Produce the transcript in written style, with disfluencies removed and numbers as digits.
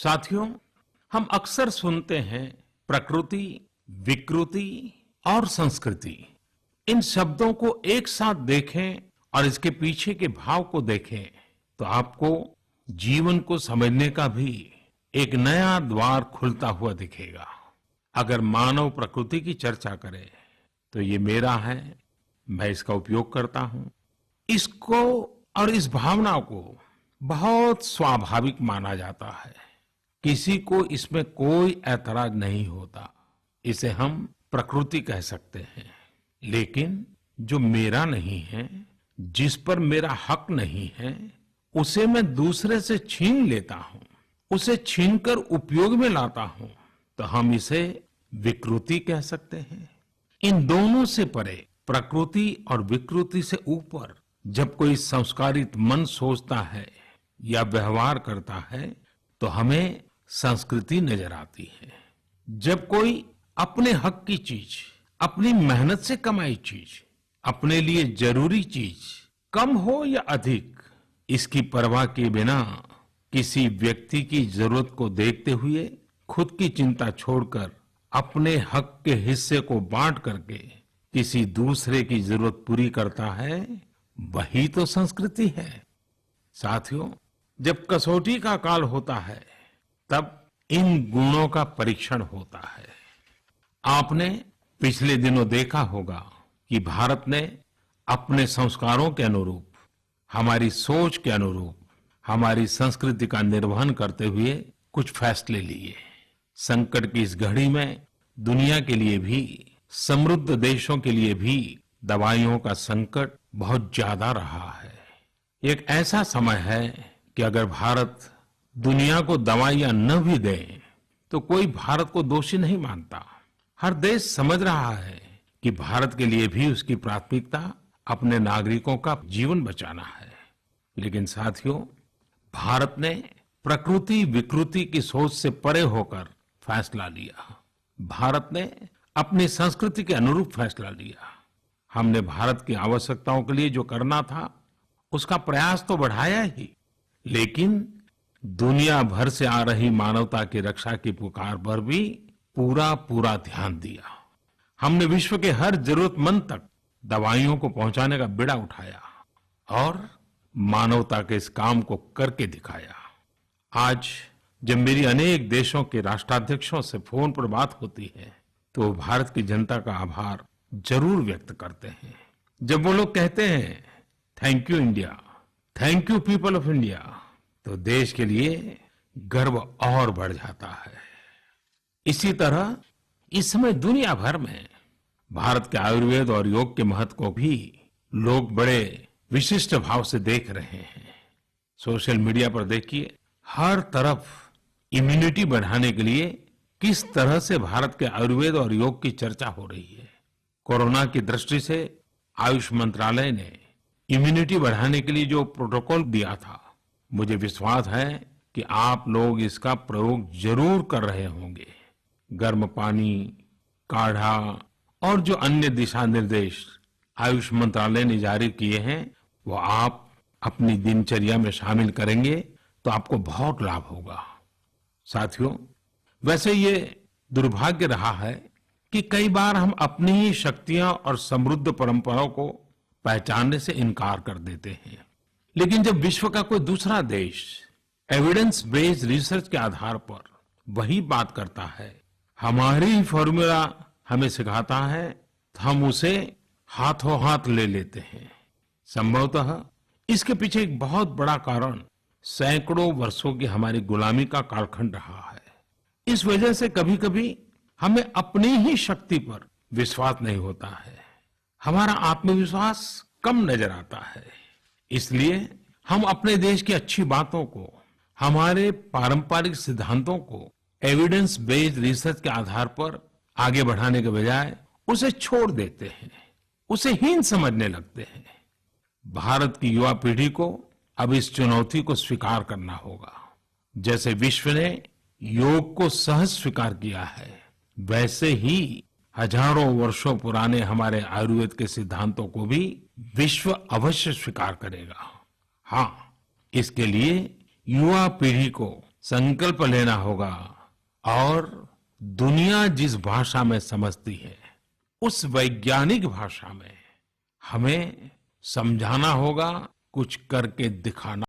साथियों, हम अक्सर सुनते हैं प्रकृति, विकृति और संस्कृति। इन शब्दों को एक साथ देखें और इसके पीछे के भाव को देखें तो आपको जीवन को समझने का भी एक नया द्वार खुलता हुआ दिखेगा। अगर मानव प्रकृति की चर्चा करें तो ये मेरा है, मैं इसका उपयोग करता हूं। इसको और इस भावना को बहुत स्वाभाविक माना जाता है। किसी को इसमें कोई ऐतराज नहीं होता। इसे हम प्रकृति कह सकते हैं। लेकिन जो मेरा नहीं है, जिस पर मेरा हक नहीं है, उसे मैं दूसरे से छीन लेता हूं, उसे छीनकर उपयोग में लाता हूं, तो हम इसे विकृति कह सकते हैं। इन दोनों से परे, प्रकृति और विकृति से ऊपर जब कोई संस्कारित मन सोचता है या व्यवहार करता है तो हमें संस्कृति नजर आती है। जब कोई अपने हक की चीज, अपनी मेहनत से कमाई चीज, अपने लिए जरूरी चीज, कम हो या अधिक, इसकी परवाह किए बिना किसी व्यक्ति की जरूरत को देखते हुए खुद की चिंता छोड़कर अपने हक के हिस्से को बांट करके किसी दूसरे की जरूरत पूरी करता है, वही तो संस्कृति है। साथियों, जब कसौटी का काल होता है तब इन गुणों का परीक्षण होता है। आपने पिछले दिनों देखा होगा कि भारत ने अपने संस्कारों के अनुरूप, हमारी सोच के अनुरूप, हमारी संस्कृति का निर्वहन करते हुए कुछ फैसले लिए। संकट की इस घड़ी में दुनिया के लिए भी, समृद्ध देशों के लिए भी दवाइयों का संकट बहुत ज्यादा रहा है। एक ऐसा समय है कि अगर भारत दुनिया को दवाइयां न भी दे तो कोई भारत को दोषी नहीं मानता। हर देश समझ रहा है कि भारत के लिए भी उसकी प्राथमिकता अपने नागरिकों का जीवन बचाना है। लेकिन साथियों, भारत ने प्रकृति विकृति की सोच से परे होकर फैसला लिया। भारत ने अपनी संस्कृति के अनुरूप फैसला लिया। हमने भारत की आवश्यकताओं के लिए जो करना था उसका प्रयास तो बढ़ाया ही, लेकिन दुनिया भर से आ रही मानवता की रक्षा की पुकार पर भी पूरा पूरा ध्यान दिया। हमने विश्व के हर जरूरतमंद तक दवाइयों को पहुंचाने का बीड़ा उठाया और मानवता के इस काम को करके दिखाया। आज जब मेरी अनेक देशों के राष्ट्राध्यक्षों से फोन पर बात होती है तो वो भारत की जनता का आभार जरूर व्यक्त करते हैं। जब वो लोग कहते हैं thank you India, thank you people of India, तो देश के लिए गर्व और बढ़ जाता है। इसी तरह इस समय दुनिया भर में भारत के आयुर्वेद और योग के महत्व को भी लोग बड़े विशिष्ट भाव से देख रहे हैं। सोशल मीडिया पर देखिए, हर तरफ इम्यूनिटी बढ़ाने के लिए किस तरह से भारत के आयुर्वेद और योग की चर्चा हो रही है। कोरोना की दृष्टि से आयुष मंत्रालय ने इम्यूनिटी बढ़ाने के लिए जो प्रोटोकॉल दिया था, मुझे विश्वास है कि आप लोग इसका प्रयोग जरूर कर रहे होंगे। गर्म पानी, काढ़ा और जो अन्य दिशा निर्देश आयुष मंत्रालय ने जारी किए हैं वो आप अपनी दिनचर्या में शामिल करेंगे तो आपको बहुत लाभ होगा। साथियों, वैसे ये दुर्भाग्य रहा है कि कई बार हम अपनी ही शक्तियां और समृद्ध परंपराओं को पहचानने से इनकार कर देते हैं। लेकिन जब विश्व का कोई दूसरा देश एविडेंस बेस्ड रिसर्च के आधार पर वही बात करता है, हमारी फॉर्मूला हमें सिखाता है, तो हम उसे हाथों हाथ ले लेते हैं। संभवतः इसके पीछे एक बहुत बड़ा कारण सैकड़ों वर्षों की हमारी गुलामी का कालखंड रहा है। इस वजह से कभी कभी हमें अपनी ही शक्ति पर विश्वास नहीं होता है, हमारा आत्मविश्वास कम नजर आता है। इसलिए हम अपने देश की अच्छी बातों को, हमारे पारंपरिक सिद्धांतों को एविडेंस बेस्ड रिसर्च के आधार पर आगे बढ़ाने के बजाय उसे छोड़ देते हैं, उसे हीन समझने लगते हैं। भारत की युवा पीढ़ी को अब इस चुनौती को स्वीकार करना होगा। जैसे विश्व ने योग को सहज स्वीकार किया है, वैसे ही हजारों वर्षों पुराने हमारे आयुर्वेद के सिद्धांतों को भी विश्व अवश्य स्वीकार करेगा। हाँ, इसके लिए युवा पीढ़ी को संकल्प लेना होगा और दुनिया जिस भाषा में समझती है उस वैज्ञानिक भाषा में हमें समझाना होगा, कुछ करके दिखाना